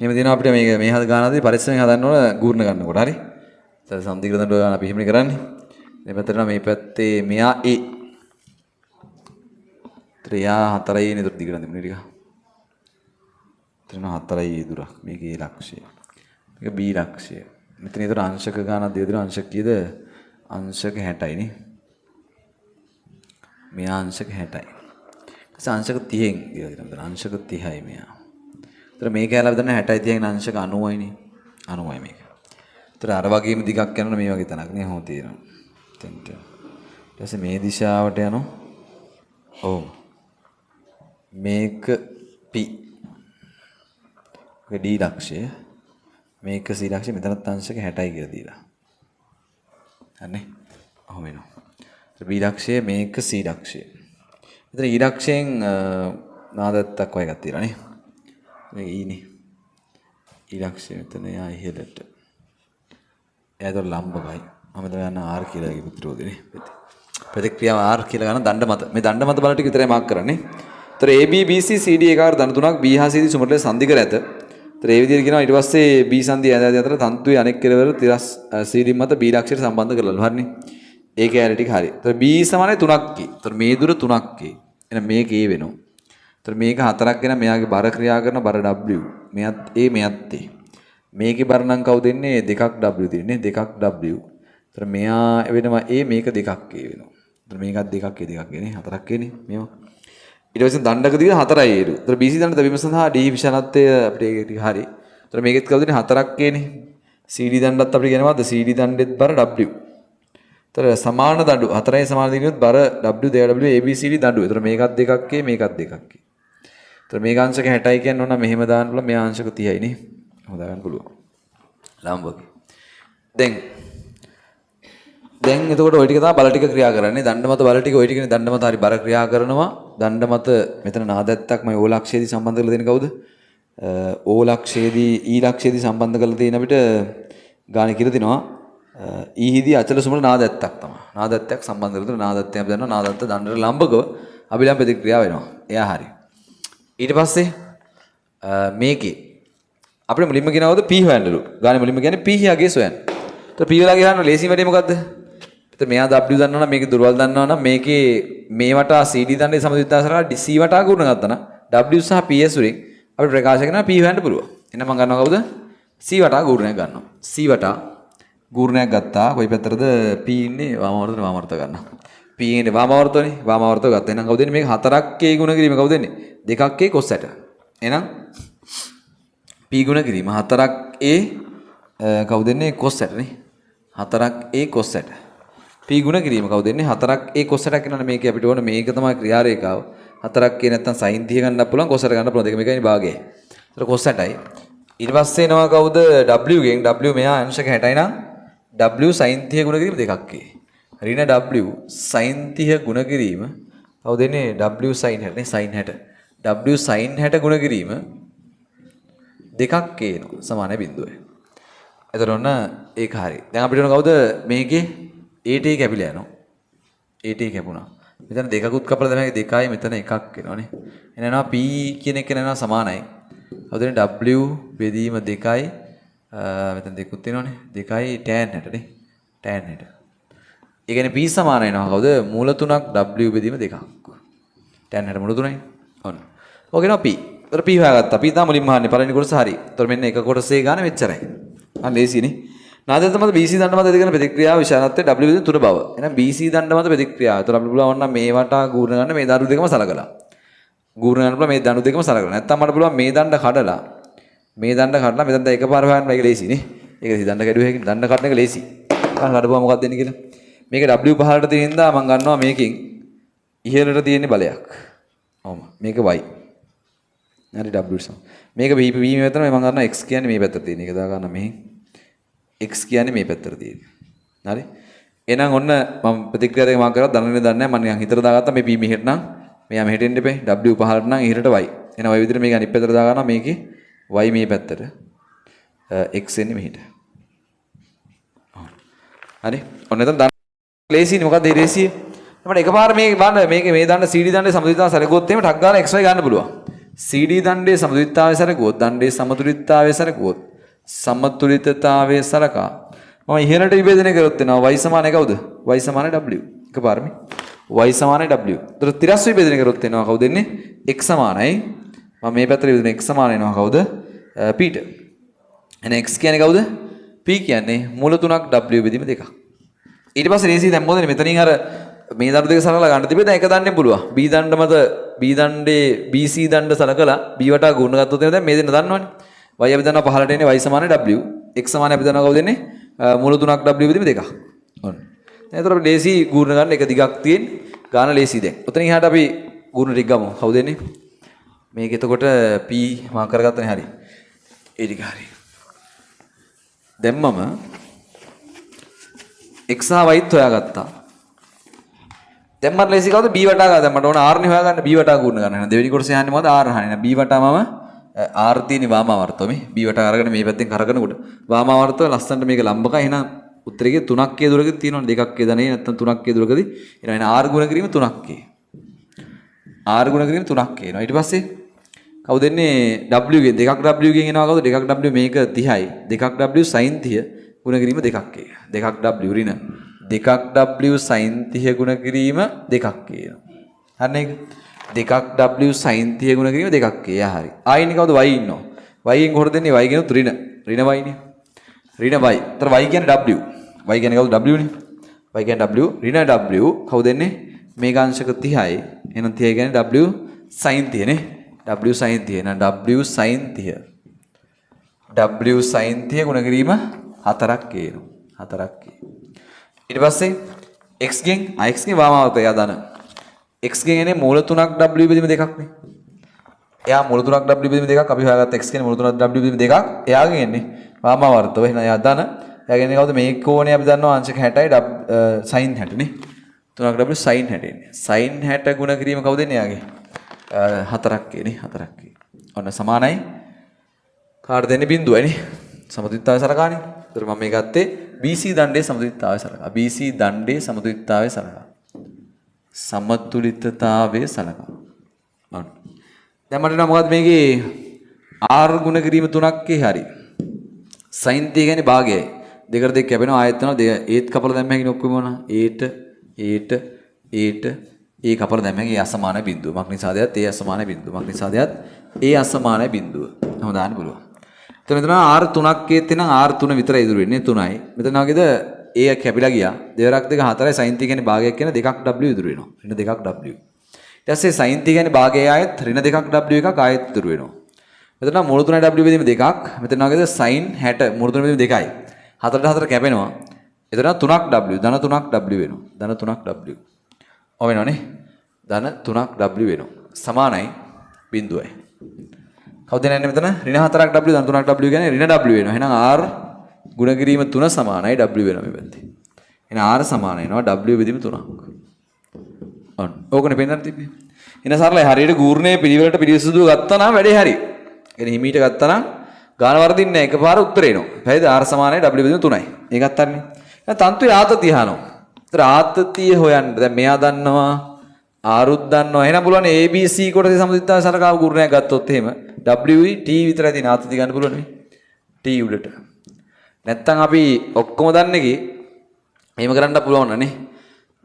එහෙම තියෙනවා අපිට මේක මේ හද ගානදී පරිස්සමෙන් හදන්න ඕන ගූර්ණ ගන්නකොට හරි. සම්දිග්ග දඬුව ගන්න අපි එහෙමනේ කරන්නේ. මේ පැත්තට නම් මේ පැත්තේ මෙයා A. ත්‍රියා 4යි නේද දිගට දෙමුනේ ටික. ත්‍රින 4යි දුරක්. මේකේ ලක්ෂය. මේක B ලක්ෂය. මෙතන ඒතර අංශක ගානක් දෙව දෙන අංශක කීයද? අංශක 60යි නේ. මෙයා අංශක 60යි. අංශක 30න් කියලා දෙනවා. අංශක 30යි මෙයා. ඒතර මේක ඇලලා බෙදන්න 60යි 30න් අංශක 90යි නේ. 90යි මේක. ඒතර අර වගේම දිගක් යනවනේ මේ වගේ තැනක් නේ හොම තියෙනවා. තෙන්ට. ඊට පස්සේ මේ දිශාවට යනවා. ඔව්. මේක P. මේක D ලක්ෂය. මේක C ලක්ෂය මෙතනත් අංශක 60යි කියලා දීලා. හරිනේ. ඔහොම එනවා. B ලක්ෂය මේක C ලක්ෂය. එතන E ලක්ෂයෙන් නාදත්තක් වගේ එකක් තියෙනවා නේ. මේක E නේ. E ලක්ෂය මෙතන යා ඉහළට. එයාට ලම්බකයි. මම දැන් යන R කියලා එකේ ප්‍රතිරෝධනේ. ප්‍රතික්‍රියාව R කියලා ගන්න දණ්ඩ මත. මේ දණ්ඩ මත බල ටික විතරයි මාක් කරන්නේ. ඒතර AB BC CD එකකාර දණ්ඩ තුනක් B හා CD සුමරලේ සංදි කර ඇත. ඒතර ඒ විදිහට කියනවා ඊට පස්සේ B සංදි ඇඳ අතර තන්තුවේ අනෙක් කෙළවර තිරස් CD මත B ලක්ෂයට සම්බන්ධ කරලා හරිනේ. ඒ කැලේ ටික හරි. ඒතර B සමානයි 3ක් කි. ඒතර මේ දුර 3ක් කි. එහෙනම් මේක A වෙනවා. ඒතර මේක 4ක් වෙන මෙයාගේ බර ක්‍රියා කරන බර W. මෙයත් A මෙයත් A. මේකේ බර නම් කවුද දෙන්නේ 2ක් W දෙන්නේ 2ක් W. ඒතර මෙයා වෙනවා A මේක 2ක් A වෙනවා. ඒතර මේකත් 2ක් A 2ක් A නේ 4ක් A නේ මේවා. ඊට පස්සේ දණ්ඩක දිග 4යි ඒරු. ඒතර BC දණ්ඩ තැබීම සඳහා D විශාලත්වය අපිට ඒක ටික හරි. ඒතර මේකෙත් කවුද දෙන්නේ 4ක් A නේ. CD දණ්ඩත් අපිට කියනවාද CD දණ්ඩෙත් බර W. ඒතර සමාන දඬු 4යි සමාන දිගුත් බර W 2W ABCD දඬු. ඒතර මේකත් 2ක් A මේකත් 2ක් A. ඒතර මේක අංශක 60යි කියන්න ඕන මෙහෙම දාන්න පුළුවන් මෙයා අංශක 30යි නේ. හොදා ගන්න පුළුවන්. ලම්බකේ. දැන් එතකොට ওই ටික තමයි බල ටික ක්‍රියා කරන්නේ. දණ්ඩ මත බල ටික ওই ටිකනේ දණ්ඩ මත හරි බර ක්‍රියා කරනවා. දණ්ඩ මත මෙතන නාදත්තක් මම O ලක්ෂයේදී සම්බන්ධ කරලා දෙන්නේ කවුද? O ලක්ෂයේදී E ලක්ෂයේදී සම්බන්ධ කරලා තියෙන අපිට ගානේ කියලා දෙනවා. E හිදී අචල සුමල නාදත්තක් තමයි. නාදත්තයක් සම්බන්ධ කරලා නාදත්තයක් අපි දන්නවා. නාදත්ත දණ්ඩට ලම්බකව අභිලම්බ ප්‍රතික්‍රියාව වෙනවා. එයා හරි. ඊට පස්සේ මේකේ අපිට මුලින්ම කියනවද P හොයන්නලු. ගානේ මුලින්ම කියන්නේ P හියාගේ සොයන්න. ඒතර P වලගේ ගන්න ලේසිම වැඩේ මොකද්ද? ඒතර මෙයා W දන්නවනම් මේකේ දුර්වල දන්නවනම් මේකේ මේ වටා CD දණ්ඩේ සමතුලිතතාවසරලා C වටා ගුණ ගත්තා නම් W සහ PS වලින් අපිට ප්‍රකාශ කරනවා P හොයන්න පුළුවන්. එහෙනම් මම ගන්නවා කවුද? C වටා ගුණයක් ගන්නවා. C වටා ගුණයක් ගත්තා. කොයි පැත්තටද P ඉන්නේ? වාමාවර්තන වාමාවර්ත ගන්නවා. P ඉන්නේ වාමාවර්තනේ වාමාවර්තව ගත්තා. එහෙනම් කවුද දෙන්නේ? මේක 4ක් A ගුණ කිරීම කවුද දෙන්නේ? 2ක් A cos 60. එහෙනම් P ගුණ කිරීම 4ක් A කවුද දෙන්නේ? cos 60 නේ. 4ක් A cos 60. P ගුණ කිරීම කවුද දෙන්නේ? 4ක් A cos 60 කියනවනේ මේකේ අපිට ඕන මේක තමයි ක්‍රියාරේඛාව. 4ක් A නැත්තම් sin 30 ගන්නත් පුළුවන් cos 60 ගන්න පුළුවන්. දෙක මේකයි භාගයයි. ඒතර cos 60යි. ඊට පස්සේ එනවා කවුද? W ගෙන් W මෙහා අංශක 60යි නම් W sin 30 ගුණ කිරීම 2ක් A. ඍණ W sin 30 ගුණ කිරීම කවුද දෙන්නේ? W sin 60 නේ sin 60. W sin 60 ගුණ කිරීම 2ක් A එනවා. සමානයි බිඳුවයි. එතකොට ඔන්න ඒක හරි. දැන් අපිට ඕන කවුද මේකේ AT කැපිලා යනවා. AT කැපුණා. මෙතන දෙකකුත් කපලා තමයි 2යි මෙතන එකක් එනවනේ. එහෙනම් යනවා P කියන එක යනවා සමානයි. කවුද W බෙදීම 2යි මෙතන දෙකුත් තියෙනවනේ. 2යි tan 60 නේ. tan 60. ඒ කියන්නේ P සමාන වෙනවා කවුද? මූල 3ක් W බෙදීම 2ක්. tan 60 මූල 3යි. ඔන්න. ඔක එනවා P. ඒතර P හොයාගත්තා. P තමයි මුලින්ම අහන්නේ. පළවෙනි කොටස හරි. ඒතර මෙන්න එක කොටසේ ගන්න මෙච්චරයි. අන්න ලේසියිනේ. නාදත්ත මත BC දණ්ඩ මත දෙකන ප්‍රතික්‍රියාව විශාලත්වයේ W බෙදීම 3 බව. එහෙනම් BC දණ්ඩ මත ප්‍රතික්‍රියාව. ඒතර අපිට පුළුවන් නම් මේ වටා ගූර්ණ ගන්න මේ දණ්ඩු දෙකම සලකලා. ගූර්ණ ගන්න පුළුවන් මේ දණ්ඩු දෙකම සලකලා. නැත්තම් මට පුළුවන් මේ දණ්ඩ කඩලා මෙතන එකපාර හොයන්න මේක ලේසියිනේ. ඒක ලේසි දණ්ඩ කැඩුවා හැකියි. දණ්ඩ කඩන එක ලේසි. කන් කඩපුවා මොකක්ද දෙන්නේ කියලා. මේක W පහළට තියෙන හින්දා මම ගන්නවා මේකෙන් ඉහළට තියෙන බලයක්. ඔව් මේක y. හරි W සම. මේක V මෙතන මම ගන්නවා x කියන්නේ මේ පැත්තට තියෙන එක දා ගන්න මෙහෙන්. x කියන්නේ මේ පැත්තට තියෙන. හරි. එහෙනම් ඔන්න මම ප්‍රතික්‍රියා දෙක මාක් කරලා දන්නේ නැහැ මම නිකන් හිතට දාගත්තා මේ P මෙහෙට නම් මෙයා මෙහෙට එන්න එපේ W පහළට නම් ඉහළට y. එහෙනම් y විදිහට මේක අනිත් පැත්තට දා ගන්නවා මේකේ y මේ පැත්තට x එන්නේ මෙහෙට. හරි. ඔන්න එතන දාන්න ලේසියිනේ මොකද්ද මේ ලේසිය? අපිට එකපාර මේ බලන්න මේකේ මේ දාන්න CD දාන්න සමතුලිතතාව සැලකුවොත් එහෙම ටක් ගාලා xy ගන්න පුළුවන්. CD දණ්ඩයේ සමතුලිතතාවය සලකුවොත් දණ්ඩයේ සමතුලිතතාවය සලකුවොත් සමතුලිතතාවය සලකා මම ඉහළට විභේදනය කරොත් වෙනවා y සමානයි කවුද? y සමානයි w. එකපාරම y සමානයි w. ඒතර තිරස් විභේදනය කරොත් වෙනවා කවුද එන්නේ? x සමානයි මම මේ පැත්තට විභේදනය x සමාන වෙනවා කවුද? p ට. එහෙනම් x කියන්නේ කවුද? p කියන්නේ මූල තුනක් w බෙදීම දෙකක්. ඊට පස්සේ රේසි දැන් මොකද මෙතනින් අර මේ දඬු දෙක සලකලා ගන්න තිබෙද එක දණ්ඩෙන් පුළුවන්. b දණ්ඩ මත b දණ්ඩේ bc දණ්ඩ සලකලා b වටා ගුණ ගත්තොත් එන දැන් මේ දෙන්න දන්නවනේ. y අපි දන්නවා පහළට එන්නේ y සමානයි w. x සමානයි අපි දන්නවා කවුද එන්නේ? මූල තුනක් w බෙදීම දෙකක්. ඔන්න. දැන් ඒතර අපි ලේසි ගුණ ගන්න එක දිගක් තියෙන ගාන ලේසි දැන්. ඔතනින් එහාට අපි ගුණ ටික ගමු. කවුද එන්නේ? මේක එතකොට p මාක් කරගත්තනේ හරි. ඒ ටික හරි. දැන් මම x සහ y ත් හොයාගත්තා. දැන් මට ලේසි කවුද b වටා ගන්න. දැන් මට ඕන r නේ හොයාගන්න b වටා ගුණ ගන්න. එහෙනම් දෙවෙනි කොටසේ යන්නේ මොකද? r අහන්නේ. b වටා මම r තියෙන වාමාවර්තව මේ b වටා අරගෙන මේ පැත්තෙන් කරකනකොට වාමාවර්තව ලස්සනට මේක ලම්බකයි. එහෙනම් උත්තරයේ 3ක් k දුරකදී තියෙනවනේ 2ක් k දනේ නැත්නම් 3ක් k දුරකදී. එහෙනම් r ගුණ කිරීම 3ක් k. r ගුණ කිරීම 3ක් k එනවා. ඊට පස්සේ කවුද එන්නේ w ගෙන් 2ක් w ගෙන් එනවා කවුද? 2ක් w මේක 30යි. 2ක් w sin 30 ගුණ කිරීම 2ක් k. 2ක් w ඍණ 2ක් w sin 30 ගුණ කිරීම 2ක් k එනවා. හරිනේ ඒක 2ක් w sin 30 ගුණ කිරීම 2ක් k. යා හරි. ආයිනේ කවුද y ඉන්නවා. y ගෙන් කොහොමද දෙන්නේ? y ගෙනුත් ඍණ y නේ. ඍණ y. ඒතර y කියන්නේ w. y කියන්නේ කවුද? w නේ. y කියන්නේ w ඍණ w කවුද එන්නේ? මේක අංශක 30යි. එහෙනම් 30 කියන්නේ w sin 30 නේ. w sin 30 එහෙනම් w sin 30. w sin 30 ගුණ කිරීම 4ක් k එනවා. 4ක් k. ඊට පස්සේ x ගෙන් x ගෙන් වාමාවර්තය දාන. x ගෙන් එන්නේ මූල 3ක් w බෙදීම දෙකක් නේ. එයා මූල 3ක් w බෙදීම දෙකක් අපි හොයාගත්ත x කියන්නේ මූල 3ක් w බෙදීම දෙකක්. එයාගෙන් එන්නේ වාමාවර්තව. එහෙනම් එයා දාන. එයාගෙන් එන්නේ කවුද? මේ කෝණේ අපි දන්නවා අංශක 60යි sin 60 නේ. 3ක් w sin 60 එන්නේ. sin 60 ගුණ කිරීම කවුද එන්නේ එයාගේ? 4ක් k නේ. 4ක් k. ඔන්න සමානයි. කාට දෙන්නේ බිඳුවයි නේ. සමතුලිතතාවය සලකානේ. ඒතර මම මේ ගත්තේ BC දණ්ඩයේ සමතුලිතතාවය සලකා. BC දණ්ඩයේ සමතුලිතතාවය සලකා. සමතුලිතතාවය සලකා. ඔන්න. දැන් මට නම් මොකද්ද මේකේ R ගුණ කිරීම 3ක් හරි. sin 30 කියන්නේ භාගයයි. දෙකට දෙක කැපෙනවා ආයෙත් වෙනවා. ඒත් කපලා දැම්ම හැකිනේ ඔක්කොම මොනවා? ඒට ඒ කපලා දැම්ම හැකි ඒ අසමාන බිඳුව. මක් නිසාදයක් ඒ අසමාන බිඳුව. මක් නිසාදයක් ඒ අසමාන බිඳුව. එහෙම දාන්න පුළුවන්. එතන මෙතන R 3ක් තියෙනම් R 3 විතරයි ඉතුරු වෙන්නේ 3යි. මෙතන වගේද A කැපිලා ගියා. දෙවරක් දෙක හතරයි sin 30 කියන්නේ භාගයක් කියන දෙකක් W ඉතුරු වෙනවා. ඍණ දෙකක් W. ඊට පස්සේ sin 30 කියන්නේ භාගයයි ආයෙත් ඍණ දෙකක් W එකක් ආයෙත් ඉතුරු වෙනවා. මෙතන මූල 3යි W බෙදීම දෙකක්. මෙතන වගේද sin 60 මූල 3 බෙදීම දෙකයි. 4ට 4 කැපෙනවා. එතන 3ක් W ධන 3ක් W වෙනවා. ධන 3ක් W. ඔය වෙනවනේ. ධන 3ක් W වෙනවා. සමානයි බිඳුවයි. කවුද යන්නේ මෙතන? ඍණ 4ක් W ධන 3ක් W කියන්නේ ඍණ W වෙනවා. එහෙනම් R ගුණ කිරීම 3 සමානයි W වෙනවා මේ පැත්තේ. එහෙනම් R සමාන වෙනවා W බෙදීම 3ක්. ඔන්න. ඕකනේ පෙන්නන්න තිබ්බේ. එන සරලයි හරියට ගූර්ණයේ පිළිවෙලට පිළිසුදුව ගත්තා නම් වැඩේ හරි. يعني හිමීට ගත්තා නම් ගාන වර්ධින්නේ නැහැ. එකපාර උත්තර එනවා. හරිද? R සමානයි W බෙදීම 3යි. ඒකත් හරිනේ. එහෙනම් තන්තුවේ ආතතිය අහනවා. ඒතර ආතතිය හොයන්න. දැන් මෙයා දන්නවා ආරුත් දන්නවා. එහෙනම් පුළුවන් ABC කොටසේ සමතුලිතතාවය සලකාව ගුරුණයක් ගත්තොත් එහෙම W T විතරයි තියෙන ආතතිය ගන්න පුළුවන් නේ. T උඩට. නැත්තම් අපි ඔක්කොම දන්නේකි එහෙම කරන්න පුළුවන් නේ.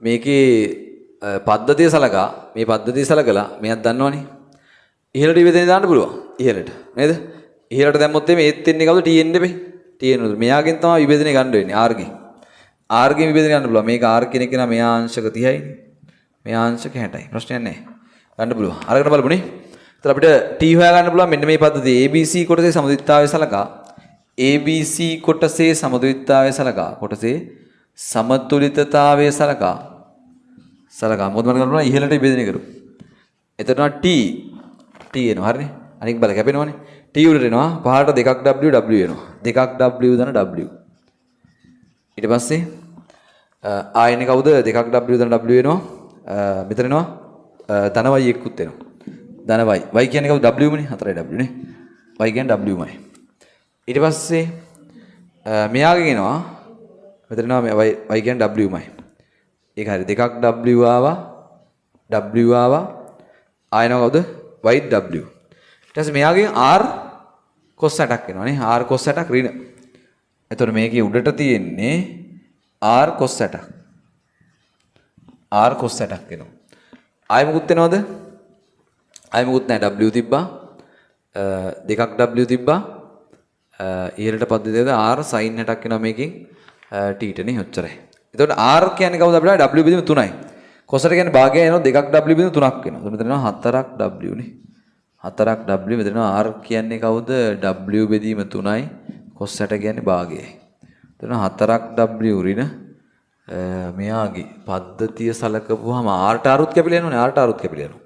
මේකේ පද්ධතිය සලකා මේ පද්ධතිය සලකලා මෙයක් දන්නවනේ. ඉහළට විවේදනය දාන්න පුළුවන්. ඉහළට. නේද? ඉහළට දැම්මොත් එමේ ඒත් එන්නේ කවුද? T එන්න බෑ. T එන්න. මෙයාගෙන් තමයි විවේදනය ගන්න වෙන්නේ R ගෙන්. R ගෙන් විවේදනය ගන්න පුළුවන්. මේක R කෙනෙක් කෙනා මෙයා අංශක 30යි. මෙයා අංශක 60යි. ප්‍රශ්නයක් නැහැ. ගන්න පුළුවන්. අරගෙන බලමුනේ. එතකොට අපිට T හොයා ගන්න පුළුවන් මෙන්න මේ පද්ධතිය ABC කොටසේ සමතුලිතතාවය සලකා ABC කොටසේ සමතුලිතතාවය සලකා කොටසේ සමතුලිතතාවය සලකා මොකද මම කරන්නේ ඉහළට විභජනය කරු. එතන T එනවා හරිනේ. අනික බල කැපෙනවනේ. T උඩට එනවා පහළට දෙකක් W එනවා. දෙකක් W දන W. ඊට පස්සේ ආයෙනේ කවුද දෙකක් W දන W එනවා. මෙතන එනවා ධන y එක්කුත් එනවා. ධන y. y කියන්නේ කවුද W මනේ 4යි W නේ. y කියන්නේ W මයි. ඊට පස්සේ මෙයාගෙන් එනවා මෙතන එනවා y කියන්නේ W මයි. ඒක හරි දෙකක් W ආවා W ආවා ආයෙනවා කවුද y W. ඊට පස්සේ මෙයාගෙන් r cos 60ක් එනවා නේ. r cos 60ක් ඍණ. එතකොට මේකේ උඩට තියෙන්නේ r cos 60ක්. r cos 60ක් එනවා. ආයෙ මොකුත් එනවද? ආයෙ මොකුත් නැහැ. w තිබ්බා. දෙකක් w තිබ්බා. ඊළඟ පද්ධතියද r sin 60ක් එනවා මේකෙන් t ට නේ ඔච්චරයි. එතකොට r කියන්නේ කවුද අපිට? w බෙදීම 3යි. cos 60 කියන්නේ භාගය එනවා දෙකක් w බෙදීම 3ක් වෙනවා. එතකොට මෙතන එනවා 4ක් w නේ. 4ක් w මෙතන එනවා r කියන්නේ කවුද? w බෙදීම 3යි. cos 60 කියන්නේ භාගයයි. එතන 4ක් w ඍණ මෙයාගේ පද්ධතිය සලකපුවාම r ට r උත් කැපිලා යනවනේ. r ට r උත් කැපිලා යනවා.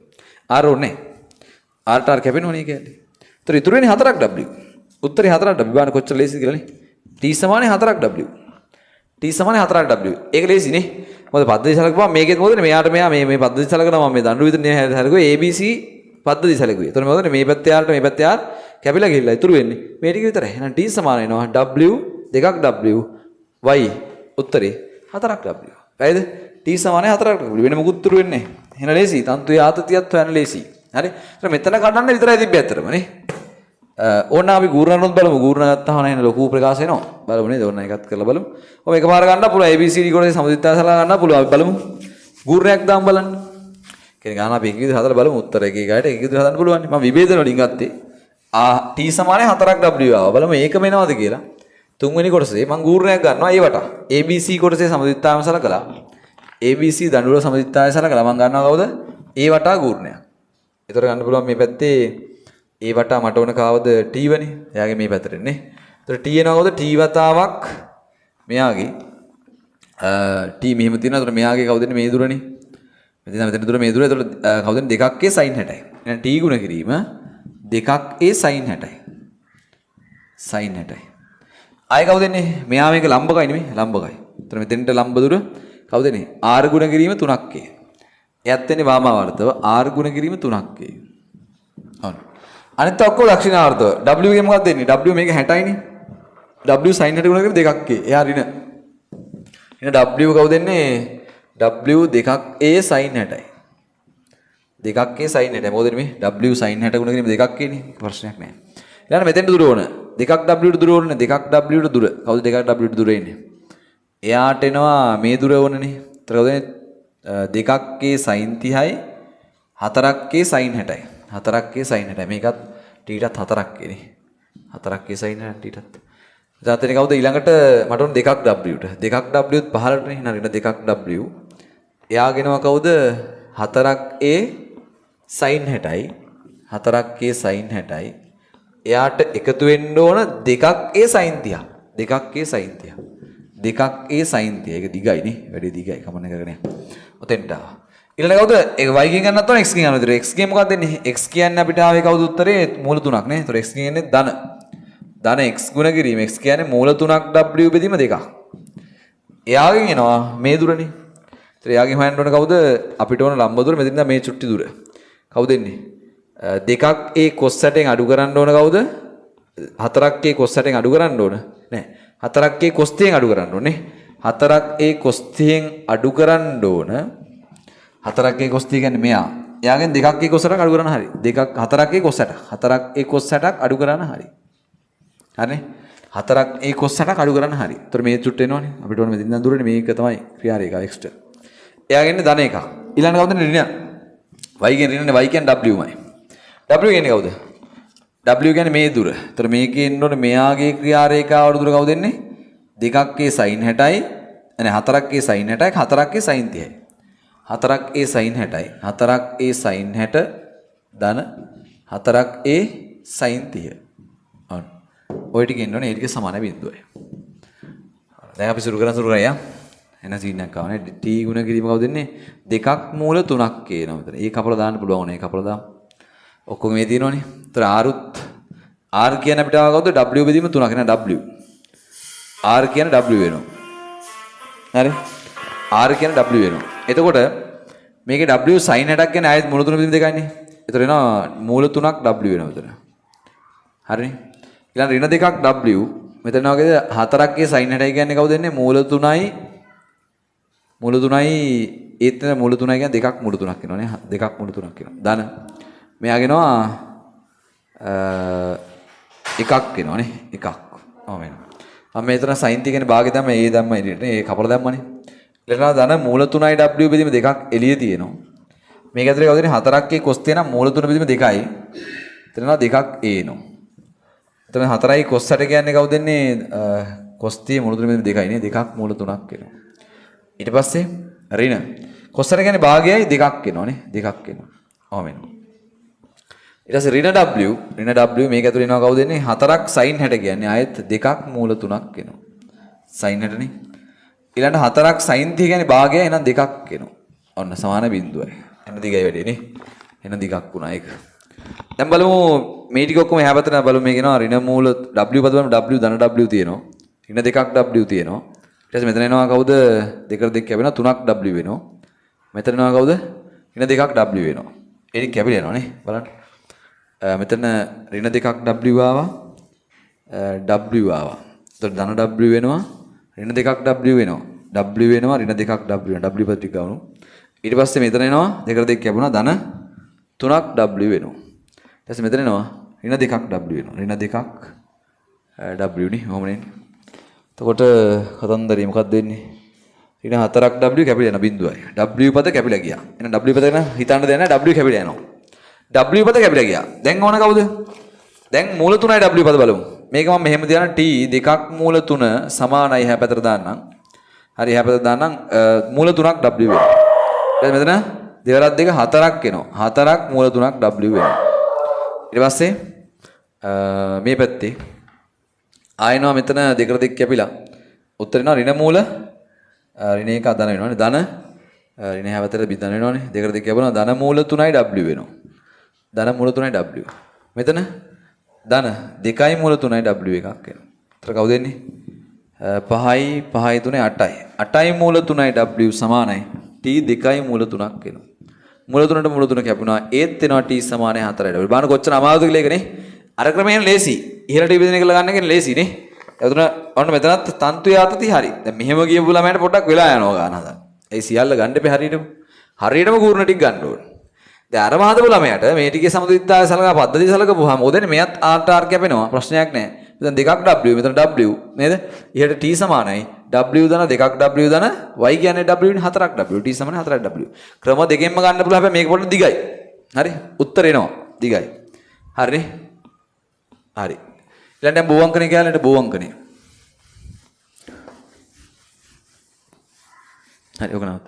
r ඕනේ. r ට r කැපෙනවනේ කියන්නේ. එතකොට ඉතුරු වෙන්නේ 4ක් w. උත්තරේ 4ක් w. බලන්න කොච්චර ලේසිද කියලානේ. t සමානේ 4ක් w. t සමානේ 4ක් w. ඒක ලේසිනේ. මොකද පද්ධතිය සලකපුවාම මේකෙත් මොකදනේ මෙයාට මෙයා මේ පද්ධතිය සලකනවා මම මේ දඬු විතරනේ හරිගොයි abc පද්ධතිය සැලකුවේ. එතකොට මොකද මේ පැත්තේ r ට මේ පැත්තේ r කැපිලා ගිහිල්ලා ඉතුරු වෙන්නේ මේ ටික විතරයි. එහෙනම් t සමාන වෙනවා w දෙකක් w y උත්තරේ 4ක් w. හරිද? t සමානයි 4ක් w. වෙන මොකුත් ඉතුරු වෙන්නේ නැහැ. එහෙනම් ලේසි. තන්තුයේ ආතතියත් හොයන්න ලේසි. හරි? ඒතර මෙතන කඩන්න විතරයි තිබ්බේ ඇත්තටම නේ. ඕන්න අපි ගූර්ණනොත් බලමු. ගූර්ණ ගත්තාම නේ ලොකු ප්‍රකාශ එනවා. බලමු නේද? ඕන්න එකත් කරලා බලමු. ඔය එකපාර ගන්න පුළුවන් abcd කොටසේ සමුදිත්තා සලකා ගන්න පුළුවන්. අපි බලමු. ගූර්ණයක් දාමු බලන්න. කෙනෙක් ගන්න අපි එක විදිහට හදලා බලමු. උත්තර එක එකකට එක විදිහට හදන්න පුළුවන්. මම විභේදන වලින් ගත්තේ. t සමානයි 4ක් w ආවා. බලමු මේක වෙනවද කියලා. තුන්වෙනි කොටසේ මම ගූර්ණයක් ගන්නවා ඒ වට. abc කොටසේ සමදිත්තාම සලකලා abc දඬුවල සමදිත්තාය සලකලා මම ගන්නවා කවුද? ඒ වටා ගූර්ණයක්. ඒතර ගන්න පුළුවන් මේ පැත්තේ ඒ වටා මට ඕන කාවද t වනේ. එයාගේ මේ පැත්තට නේ. ඒතර t එනවා කවුද? t වතාවක් මෙයාගේ t මෙහෙම තියෙනවා. ඒතර මෙයාගේ කවුද මේ දුරනේ. මෙතන දුර මේ දුර. ඒතර කවුද? 2ක් sin 60යි. එහෙනම් t ගුණ කිරීම 2ක් sin 60යි. sin 60යි. ආයෙ කවුද එන්නේ? මෙයා මේක ලම්බකයි නෙමෙයි ලම්බකයි. එතන මෙතෙන්ට ලම්බ දුර කවුද එන්නේ? r ගුණ කිරීම 3ක් ඒ. එයත් එන්නේ වාමාවර්තව r ගුණ කිරීම 3ක් ඒ. හරි. අනිත් ඔක්කොම දක්ෂිනාවර්තව. w ගේ මොකක්ද එන්නේ? w මේක 60යිනේ. w sin 60 ගුණ කිරීම 2ක් ඒ. එයා ඍණ. එහෙනම් w කවුද එන්නේ? w 2ක් a sin 60යි. 2ක් a sin 60යි. මොකද මේ w sin 60 ගුණ කිරීම 2ක් ඒනේ. ප්‍රශ්නයක් නැහැ. ඊළඟ මෙතෙන්ට දුර ඕන. 2ක් w ට දුර ඕනේ. 2ක් w ට දුර. කවුද 2ක් w ට දුර එන්නේ? එයාට එනවා මේ දුර ඕනනේ. ඒතර කවුද එන්නේ? 2ක් a sin 30යි 4ක් a sin 60යි. 4ක් a sin 60යි. මේකත් t-ටත් 4ක් එනේ. 4ක් a sin 60යි t-ටත්. ඊට කවුද ඊළඟට මට ඕන 2ක් w ට. 2ක් w ත් පහළට නේ. නේද? 2ක් w. එයාගෙනවා කවුද? 4ක් a sin 60යි. 4ක් a sin 60යි. එයාට එකතු වෙන්න ඕන 2ක් a sin 30. 2ක් a sin 30. 2ක් a sin 30. ඒක දිගයි නේ. වැඩි දිගයි. කමන්න කරගෙන යන්න. ඔතෙන්ට ආවා. ඊළඟ කවුද? ඒක y ගෙන් ගන්නත් ඕන x ගෙන් ගන්නත් ඕන. x ගෙන් මොකක්ද දෙන්නේ? x කියන්නේ අපිට ආවේ කවුද උත්තරේ? මූල 3ක් නේ. ඒතර x කියන්නේ ධන. ධන x ගුණ කිරීම. x කියන්නේ මූල 3ක් w බෙදීම 2ක්. එයාගෙන් එනවා මේ දුරනේ. ඒතර එයාගෙන් හොයන්න ඕන කවුද? අපිට ඕන ලම්බ දුර මෙතනින් මේ චුට්ටි දුර. කවුද එන්නේ? 2ක් a cos 60ෙන් අඩු කරන්න ඕන කවුද? 4ක් a cos 60ෙන් අඩු කරන්න ඕන. නෑ. 4ක් a cos 30ෙන් අඩු කරන්න ඕනේ. 4ක් a cos 30ෙන් අඩු කරන්න ඕන. 4ක් a cos 30 කියන්නේ මෙයා. එයාගෙන් 2ක් a cos 60ක් අඩු කරන්න හරි. 4ක් a cos 60ක්. 4ක් a cos 60ක් අඩු කරන්න හරි. හරිනේ. 4ක් a cos 60ක් අඩු කරන්න හරි. ඒතර මේ චුට්ට එනවනේ. අපිට ඕන මෙතන දුරනේ මේක තමයි ක්‍රියාරේඛා එක්ස්ට්‍රා. එයාගෙන් ධන එකක්. ඊළඟ කවුද ඍණ? y ගෙන් ඍණනේ y කියන්නේ w මයි. w කියන්නේ කවුද? w කියන්නේ මේ දුර. ඒතර මේකේ එන්න ඕනේ මෙයාගේ ක්‍රියාරේඛාවට දුර කවුද එන්නේ? 2ක් a sin 60යි. එනේ 4ක් a sin 60යි 4ක් a sin 30යි. 4ක් a sin 60යි. 4ක් a sin 60 ධන 4ක් a sin 30. ඔන්න. ඔය ටික එන්න ඕනේ. ඒ ටික සමාන බිඳුවයි. දැන් අපි සුරු කරන් යා. එන සීන් එකක් ආවනේ. t ගුණ කිරීම කවුද එන්නේ? 2ක් මූල 3ක් කියනවා මෙතන. ඒක කපලා දාන්න පුළුවන් ඕනේ. ඒක කපලා දාමු. ඔක්කොම මේ තියෙනවනේ. ඒතර r උත් r කියන්නේ අපිට ආව කවුද? w බෙදීම 3ක් නේ w. r කියන්නේ w වෙනවා. හරි? r කියන්නේ w වෙනවා. එතකොට මේකේ w sin 60ක් කියන්නේ ආයෙත් මූල 3 බෙදීම 2යිනේ. ඒතර එනවා මූල 3ක් w වෙනවා මෙතන. හරිනේ? ඊළඟ ඍණ 2ක් w. මෙතන වගේද 4ක් sin 60යි කියන්නේ කවුද එන්නේ? මූල 3යි මූල 3යි ඒත් මූල 3යි කියන්නේ 2ක් මූල 3ක් වෙනවනේ. 2ක් මූල 3ක් වෙනවා. ධන මෙයාගෙනවා එකක් එනවනේ එකක්. ඔව් වෙනවා. මම මෙතන sin t කියන්නේ භාගය දැම්ම a දැම්ම එළියට නේ. ඒ කපලා දැම්මනේ. ඊළඟට ධන මූල 3යි w බෙදීම දෙකක් එළිය තියෙනවා. මේක ඇතුලේ කවුද දෙන්නේ 4ක් a cos තියෙනවා මූල 3 බෙදීම 2යි. එතන දෙකක් a එනවා. එතන 4යි cos 60 කියන්නේ කවුද දෙන්නේ cos t මූල 3 බෙදීම 2යි නේ. දෙකක් මූල 3ක් එනවා. ඊට පස්සේ ඍණ cos 60 කියන්නේ භාගයයි දෙකක් එනවනේ. දෙකක් එනවා. ඔහොම එනවා. ඊට පස්සේ ඍණ w මේක ඇතුලේ එනවා කවුද දෙන්නේ 4ක් sin 60 කියන්නේ ආයෙත් දෙකක් මූල 3ක් එනවා. sin 60 නේ. ඊළඟ 4ක් sin t කියන්නේ භාගයයි එහෙනම් දෙකක් එනවා. ඔන්න සමාන බිඳුවයි. එන්න දිගයි වැඩි නේ. එන්න දිගක් වුණා ඒක. දැන් බලමු මේ ටික ඔක්කොම එහා පැත්තට බලමු මේක එනවා ඍණ මූල w පද බලමු w ධන w තියෙනවා. ඍණ දෙකක් w තියෙනවා. ඊට පස්සේ මෙතන එනවා කවුද දෙකට දෙක කැපෙනවා 3ක් w වෙනවා. මෙතන එනවා කවුද ඍණ දෙකක් w වෙනවා. ඒක කැපිලා යනවා නේ බලන්න. මෙතන ඍණ දෙකක් w ආවා w ආවා. එතකොට ධන w වෙනවා ඍණ දෙකක් w වෙනවා. w වෙනවා ඍණ දෙකක් w වෙනවා. w පද ටික ගවනු. ඊට පස්සේ මෙතන එනවා දෙකට දෙක කැපුණා ධන 3ක් w වෙනවා. ඊට පස්සේ මෙතන එනවා ඍණ දෙකක් w වෙනවා. ඍණ දෙකක් w නේ. ඔහොම නේ. එතකොට කතන්දරේ මොකක්ද වෙන්නේ? ඍණ 4ක් w කැපිලා යන බිඳුවයි. w පද කැපිලා ගියා. එහෙනම් w පද ගැන හිතන්න දෙයක් නැහැ. w කැපිලා යනවා. w පද කැපිලා ගියා. දැන් ඕන කවුද? දැන් මූල 3යි w පද බලමු. මේක මම මෙහෙම තියන t දෙකක් මූල 3 සමානයි එහා පැත්තට දාන්නම්. හරි එහා පැත්තට දාන්නම් මූල 3ක් w වෙනවා. ඊට මෙතන දෙවරක් දෙක 4ක් එනවා. 4ක් මූල 3ක් w වෙනවා. ඊට පස්සේ මේ පැත්තේ ආයෙනවා මෙතන දෙකට දෙක කැපිලා උත්තර එනවා ඍණ මූල ඍණ එක ධන වෙනවනේ. ධන ඍණ එහා පැත්තට බිඳන වෙනවනේ. දෙකට දෙක කැපුණා ධන මූල 3යි w වෙනවා. ධන මූල 3යි w. මෙතන ධන 2යි මූල 3යි w එකක් එනවා. එතන කවුද එන්නේ? 5යි 5යි 3යි 8යි. 8යි මූල 3යි w සමානයි. t 2යි මූල 3ක් එනවා. මූල 3ට මූල 3 කැපුණා. ඒත් එනවා t සමානයි 4යි w. බලන්න කොච්චර අමාරුද කියලා ඒකනේ. අර ක්‍රමයෙන් ලේසි. ඉහළට විදින එක ගන්න එක ලේසි නේ. එතන ඔන්න මෙතනත් තන්තු යාතති හරි. දැන් මෙහෙම ගියපු ළමයට පොඩ්ඩක් වෙලා යනවා ගන්න හදන්න. ඒ සියල්ල ගන්න එපේ හරියටම. හරියටම කූර්ණ ටික ගන්න ඕනේ. දැන් අර මහදපු ළමයට මේ ටිකේ සමතුලිතතාවය සලකා පද්ධතිය සලකපුවාම ඔතන මෙයත් r කැපෙනවා. ප්‍රශ්නයක් නැහැ. මෙතන දෙකක් w මෙතන w නේද? ඉහළට t සමානයි. w ධන දෙකක් w ධන y කියන්නේ w නේ 4ක් w t සමානයි 4ක් w. ක්‍රම දෙකෙන්ම ගන්න පුළුවන්. හැබැයි මේක පොඩ්ඩක් දිගයි. හරි? උත්තර එනවා. දිගයි. හරිනේ? හරි. ඊළඟට දැන් බෝ අංකනේ කියලා බෝ අංකනේ. හරි ඔක නවත්ත.